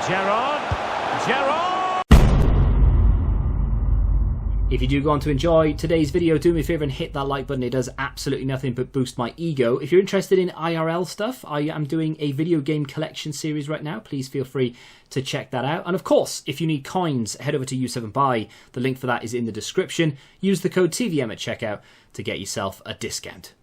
Gerrard. If you do go on to enjoy today's video, do me a favour and hit that like button. It does absolutely nothing but boost my ego. If you're interested in IRL stuff, I am doing a video game collection series right now. Please feel free to check that out. And of course, if you need coins, head over to U7Buy. The link for that is in the description. Use the code TVM at checkout to get yourself a discount.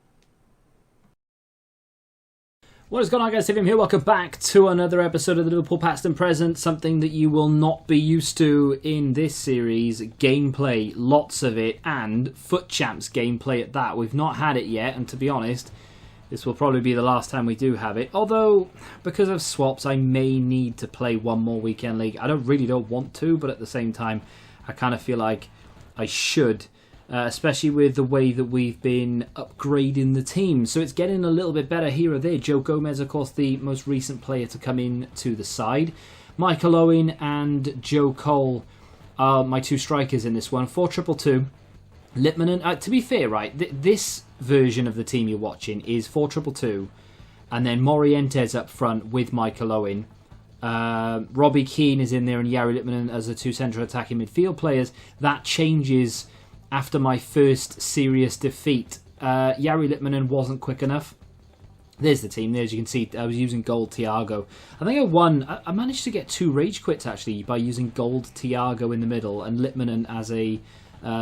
What is going on, guys? TVM here. Welcome back to another episode of the Liverpool Past and Present. Something that you will not be used to in this series. Gameplay, lots of it, and Foot Champs gameplay at that. We've not had it yet, and to be honest, this will probably be the last time we do have it. Although, because of swaps, I may need to play one more weekend league. I really don't want to, but at the same time, I kind of feel like I should. Especially with the way that we've been upgrading the team. So it's getting a little bit better here or there. Joe Gomez, of course, the most recent player to come in to the side. Michael Owen and Joe Cole are my two strikers in this one. 4-2-2. Lippmann and... to be fair, right, this version of the team you're watching is 4-2-2. And then Morientes up front with Michael Owen. Robbie Keane is in there and Yari Lippmann as the two central attacking midfield players. That changes... after my first serious defeat. Yari Lippmann wasn't quick enough. There's the team. There, as you can see, I was using gold Thiago. I think I won. I managed to get 2 rage quits, actually, by using gold Thiago in the middle and Lippmann as a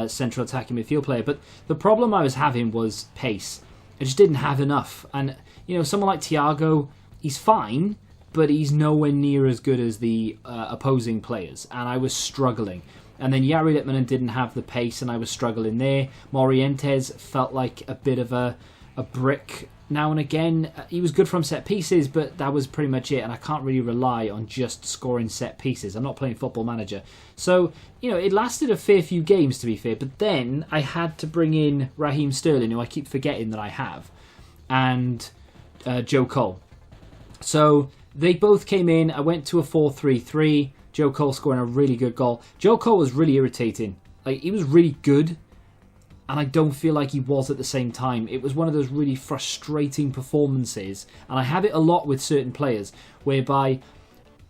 central attacking midfield player. But the problem I was having was pace. I just didn't have enough. And, you know, someone like Thiago, he's fine, but he's nowhere near as good as the opposing players. And I was struggling. And then Yari Lippmann didn't have the pace, and I was struggling there. Morientes felt like a bit of a brick now and again. He was good from set pieces, but that was pretty much it. And I can't really rely on just scoring set pieces. I'm not playing Football Manager. So, you know, it lasted a fair few games, to be fair. But then I had to bring in Raheem Sterling, who I keep forgetting that I have, and Joe Cole. So they both came in. I went to a 4-3-3. Joe Cole scoring a really good goal. Joe Cole was really irritating. Like, he was really good, and I don't feel like he was at the same time. It was one of those really frustrating performances, and I have it a lot with certain players, whereby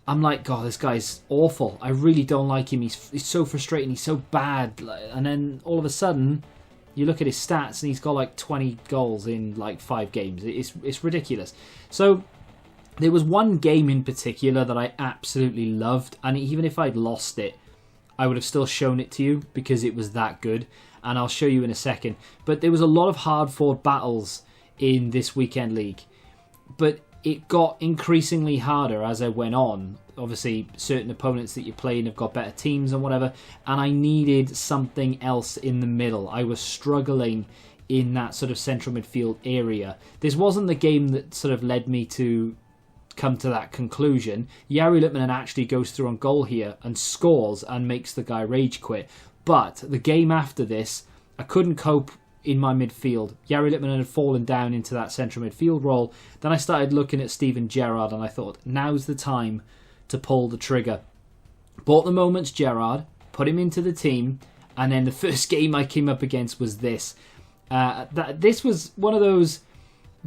I'm like, God, this guy's awful. I really don't like him. He's so frustrating. He's so bad. And then all of a sudden, you look at his stats, and he's got like 20 goals in like 5 games. It's ridiculous. So... there was one game in particular that I absolutely loved, and even if I'd lost it, I would have still shown it to you because it was that good, and I'll show you in a second. But there was a lot of hard-fought battles in this weekend league, but it got increasingly harder as I went on. Obviously, certain opponents that you're playing have got better teams and whatever, and I needed something else in the middle. I was struggling in that sort of central midfield area. This wasn't the game that sort of led me to come to that conclusion. Yari Lippmann actually goes through on goal here and scores and makes the guy rage quit. But the game after this, I couldn't cope in my midfield. Yari Lippmann had fallen down into that central midfield role. Then I started looking at Steven Gerrard and I thought, now's the time to pull the trigger. Bought the Moments Gerrard, put him into the team, and then the first game I came up against was this. This was one of those...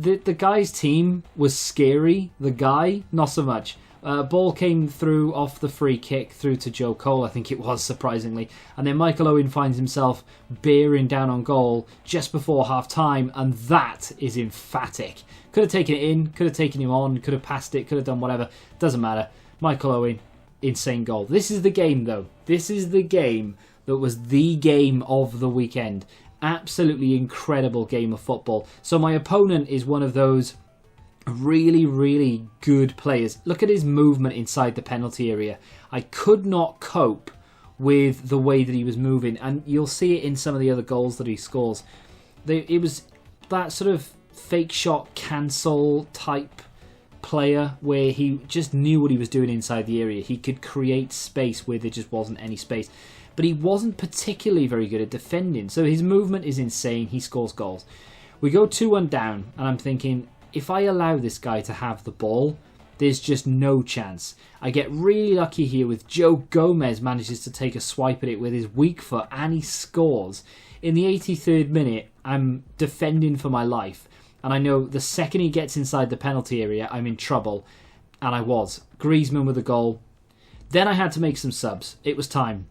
The guy's team was scary. The guy, not so much. Ball came through off the free kick through to Joe Cole, I think it was, surprisingly. And then Michael Owen finds himself bearing down on goal just before half-time, and that is emphatic. Could have taken it in, could have taken him on, could have passed it, could have done whatever. Doesn't matter. Michael Owen, insane goal. This is the game, though. This is the game that was the game of the weekend. Absolutely incredible game of football. So my opponent is one of those really, really good players. Look at his movement inside the penalty area. I could not cope with the way that he was moving, and you'll see it in some of the other goals that he scores. It was that sort of fake shot cancel type player where he just knew what he was doing inside the area. He could create space where there just wasn't any space. But he wasn't particularly very good at defending. So his movement is insane. He scores goals. We go 2-1 down, and I'm thinking, if I allow this guy to have the ball, there's just no chance. I get really lucky here with Joe Gomez manages to take a swipe at it with his weak foot, and he scores. In the 83rd minute, I'm defending for my life. And I know the second he gets inside the penalty area, I'm in trouble. And I was. Griezmann with a goal. Then I had to make some subs. It was time.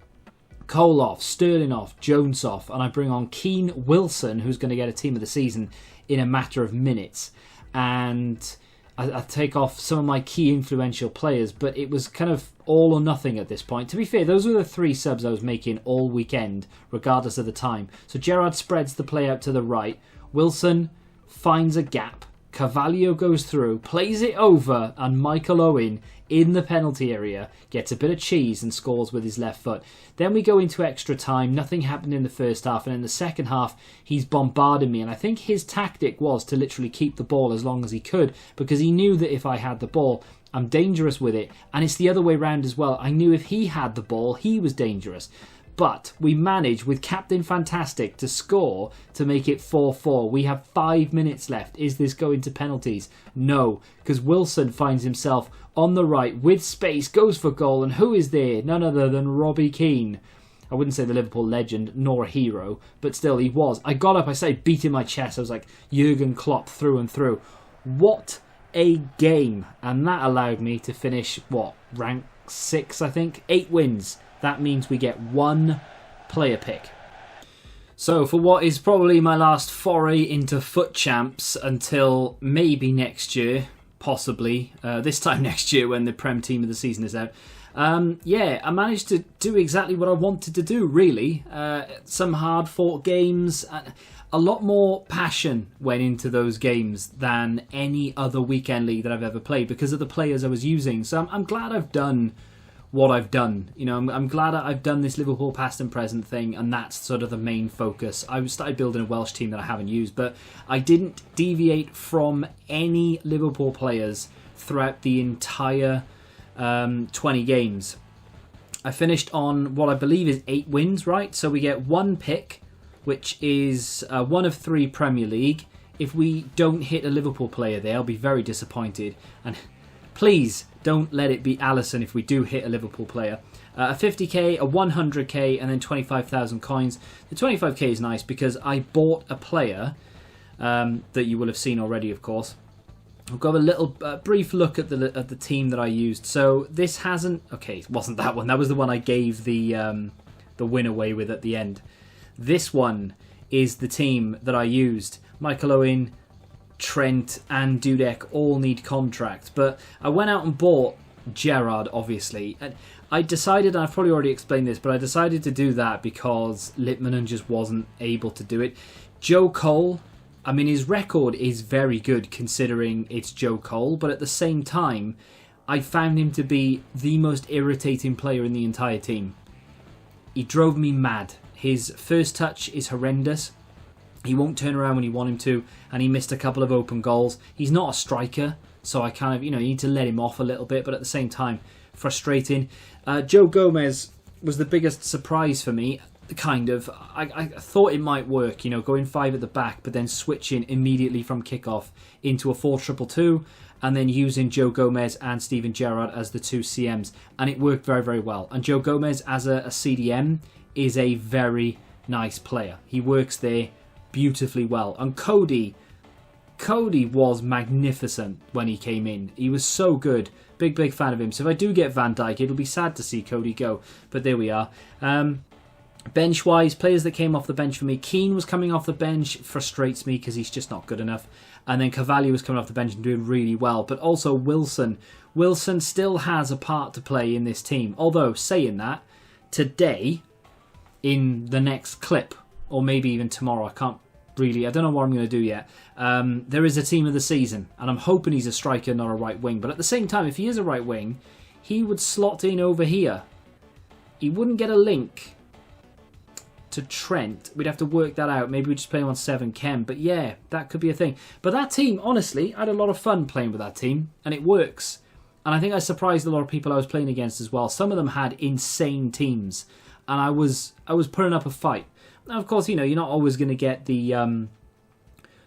Cole off, Sterling off, Jones off, and I bring on Keane Wilson, who's going to get a team of the season in a matter of minutes. And I take off some of my key influential players, but it was kind of all or nothing at this point. To be fair, those were the 3 subs I was making all weekend, regardless of the time. So Gerrard spreads the play out to the right. Wilson finds a gap. Carvalho goes through, plays it over, and Michael Owen in the penalty area gets a bit of cheese and scores with his left foot. Then we go into extra time. Nothing happened in the first half, and in the second half he's bombarding me, and I think his tactic was to literally keep the ball as long as he could, because he knew that if I had the ball, I'm dangerous with it. And it's the other way round as well. I knew if he had the ball, he was dangerous. But we managed, with Captain Fantastic, to score to make it 4-4. We have 5 minutes left. Is this going to penalties? No, because Wilson finds himself on the right with space, goes for goal, and who is there? None other than Robbie Keane. I wouldn't say the Liverpool legend, nor a hero, but still he was. I got up, I started beating my chest. I was like Jurgen Klopp through and through. What a game. And that allowed me to finish, rank 6, I think? 8 wins. That means we get 1 player pick. So for what is probably my last foray into FUT Champs until maybe next year, possibly, this time next year when the Prem Team of the Season is out, I managed to do exactly what I wanted to do, really. Some hard-fought games. A lot more passion went into those games than any other weekend league that I've ever played because of the players I was using. So I'm glad I've done what I've done. You know, I'm glad I've done this Liverpool past and present thing, and that's sort of the main focus. I started building a Welsh team that I haven't used, but I didn't deviate from any Liverpool players throughout the entire 20 games. I finished on what I believe is 8 wins, right? So we get 1 pick, which is 1 of 3 Premier League. If we don't hit a Liverpool player there, I'll be very disappointed. And please don't let it be Alisson if we do hit a Liverpool player. A 50k, a 100k, and then 25,000 coins. The 25k is nice because I bought a player that you will have seen already, of course. I'll go have a little brief look at the team that I used. So this hasn't... Okay, it wasn't that one. That was the one I gave the win away with at the end. This one is the team that I used. Michael Owen, Trent and Dudek all need contracts, but I went out and bought Gerrard, obviously, and I decided, and I've probably already explained this, but I decided to do that because Littmanen just wasn't able to do it. Joe Cole, I mean, his record is very good considering it's Joe Cole, but at the same time, I found him to be the most irritating player in the entire team. He drove me mad. His first touch is horrendous. He won't turn around when you want him to, and he missed a couple of open goals. He's not a striker, so I kind of, you need to let him off a little bit, but at the same time, frustrating. Joe Gomez was the biggest surprise for me, kind of. I thought it might work, going 5 at the back, but then switching immediately from kickoff into a 4-2-2, and then using Joe Gomez and Steven Gerrard as the 2 CMs, and it worked very, very well. And Joe Gomez as a CDM is a very nice player. He works there beautifully well. And Cody was magnificent when he came in. He was so good. Big fan of him. So if I do get Van Dijk, it'll be sad to see Cody go. But there we are. Bench-wise, players that came off the bench for me. Keane was coming off the bench. Frustrates me because he's just not good enough. And then Carvalho was coming off the bench and doing really well. But also Wilson. Wilson still has a part to play in this team. Although, saying that, today, in the next clip, or maybe even tomorrow, I don't know what I'm going to do yet. There is a team of the season, and I'm hoping he's a striker, not a right wing. But at the same time, if he is a right wing, he would slot in over here. He wouldn't get a link to Trent. We'd have to work that out. Maybe we just play him on 7 chem. But yeah, that could be a thing. But that team, honestly, I had a lot of fun playing with that team, and it works. And I think I surprised a lot of people I was playing against as well. Some of them had insane teams, and I was putting up a fight. Now, of course, you're not always going to get the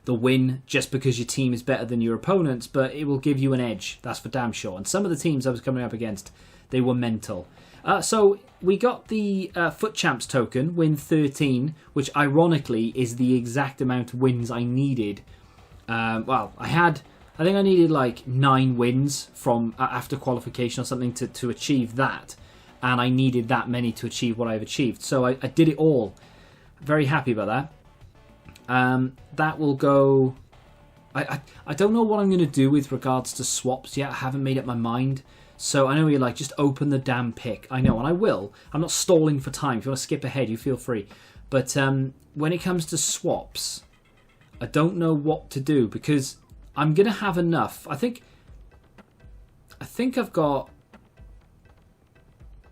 win just because your team is better than your opponents, but it will give you an edge. That's for damn sure. And some of the teams I was coming up against, they were mental. So we got the FUT Champs token, win 13, which ironically is the exact amount of wins I needed. I had I think I needed like 9 wins from after qualification or something to achieve that. And I needed that many to achieve what I've achieved. So I did it all. Very happy about that. That will go... I don't know what I'm going to do with regards to swaps yet. I haven't made up my mind. So I know you're like, just open the damn pick. I know, and I will. I'm not stalling for time. If you want to skip ahead, you feel free. But when it comes to swaps, I don't know what to do because I'm going to have enough. I think I've got...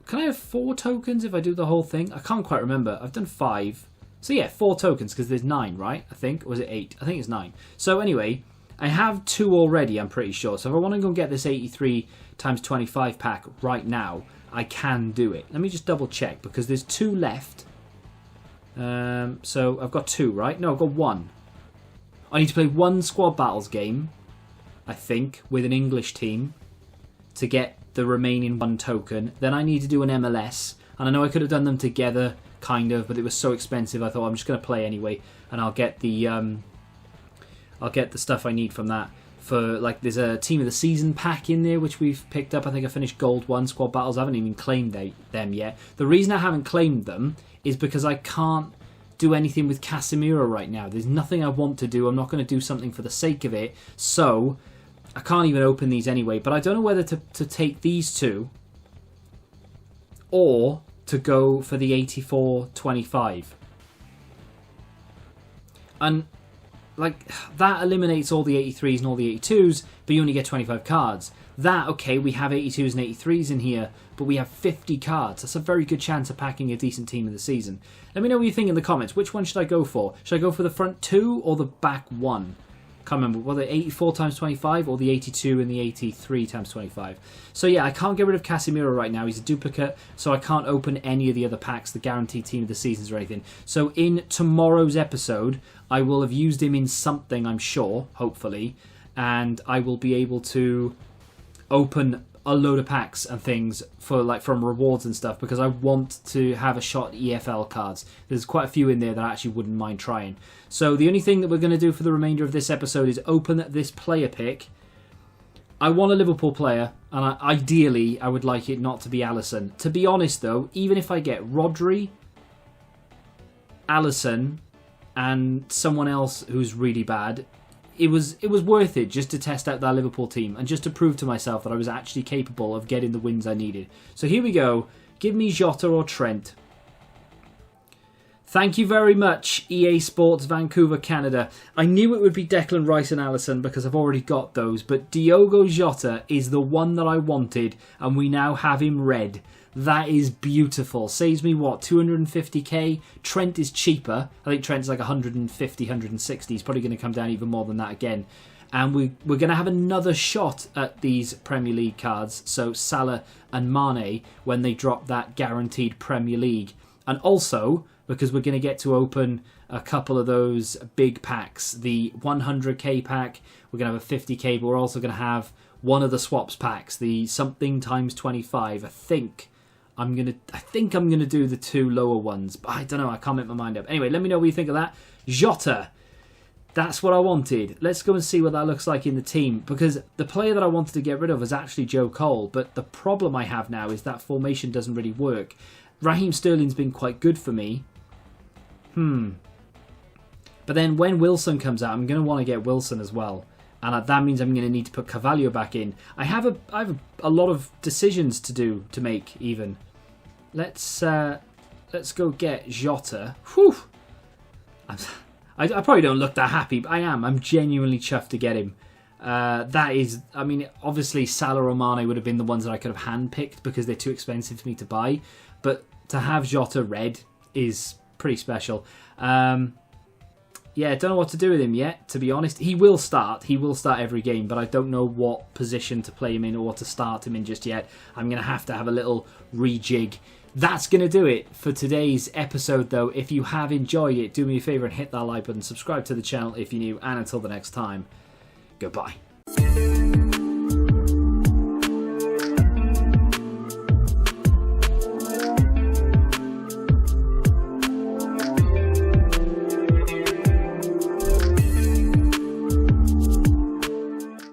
Can I have 4 tokens if I do the whole thing? I can't quite remember. I've done 5. So yeah, 4 tokens because there's 9, right? I think. Or was it 8? I think it's 9. So anyway, I have 2 already, I'm pretty sure. So if I want to go and get this 83 times 25 pack right now, I can do it. Let me just double check because there's 2 left. So I've got 2, right? No, I've got 1. I need to play 1 squad battles game, I think, with an English team to get the remaining 1 token. Then I need to do an MLS. And I know I could have done them together, kind of, but it was so expensive. I thought I'm just going to play anyway, and I'll get the stuff I need from that. For like, there's a team of the season pack in there which we've picked up. I think I finished gold 1 squad battles. I haven't even claimed them yet. The reason I haven't claimed them is because I can't do anything with Casemiro right now. There's nothing I want to do. I'm not going to do something for the sake of it. So I can't even open these anyway. But I don't know whether to take these 2 or to go for the 84-25. And like, that eliminates all the 83s and all the 82s, but you only get 25 cards. That, okay, we have 82s and 83s in here, but we have 50 cards. That's a very good chance of packing a decent team in the season. Let me know what you think in the comments. Which one should I go for? Should I go for the front 2 or the back 1? Can't remember, whether 84 times 25 or the 82 and the 83 times 25. So yeah, I can't get rid of Casemiro right now. He's a duplicate, so I can't open any of the other packs, the guaranteed team of the seasons or anything. So in tomorrow's episode, I will have used him in something, I'm sure, hopefully, and I will be able to open a load of packs and things for like from rewards and stuff because I want to have a shot at EFL cards. There's quite a few in there that I actually wouldn't mind trying. So the only thing that we're going to do for the remainder of this episode is open this player pick. I want a Liverpool player, and ideally I would like it not to be Alisson. To be honest though, even if I get Rodri, Alisson, and someone else who's really bad, it was worth it just to test out that Liverpool team and just to prove to myself that I was actually capable of getting the wins I needed. So here we go. Give me Jota or Trent. Thank you very much, EA Sports Vancouver, Canada. I knew it would be Declan Rice and Alisson because I've already got those, but Diogo Jota is the one that I wanted, and we now have him red. That is beautiful. Saves me, what, 250k? Trent is cheaper. I think Trent's like 150, 160. He's probably going to come down even more than that again. And we're going to have another shot at these Premier League cards. So Salah and Mane when they drop that guaranteed Premier League. And also, because we're going to get to open a couple of those big packs. The 100k pack, we're going to have a 50k, but we're also going to have one of the swaps packs. The something times 25, I think I'm gonna do the 2 lower ones, but I don't know. I can't make my mind up. Anyway, let me know what you think of that. Jota, that's what I wanted. Let's go and see what that looks like in the team, because the player that I wanted to get rid of was actually Joe Cole. But the problem I have now is that formation doesn't really work. Raheem Sterling's been quite good for me. But then when Wilson comes out, I'm gonna want to get Wilson as well. And that means I'm going to need to put Carvalho back in. I have a lot of decisions to make even. Let's go get Jota. Whew. I probably don't look that happy, but I am. I'm genuinely chuffed to get him. That is, I mean, obviously Salah or Mane would have been the ones that I could have handpicked because they're too expensive for me to buy. But to have Jota red is pretty special. Yeah, don't know what to do with him yet, to be honest. He will start. He will start every game, but I don't know what position to play him in or what to start him in just yet. I'm going to have a little rejig. That's going to do it for today's episode, though. If you have enjoyed it, do me a favour and hit that like button. Subscribe to the channel if you're new. And until the next time, goodbye.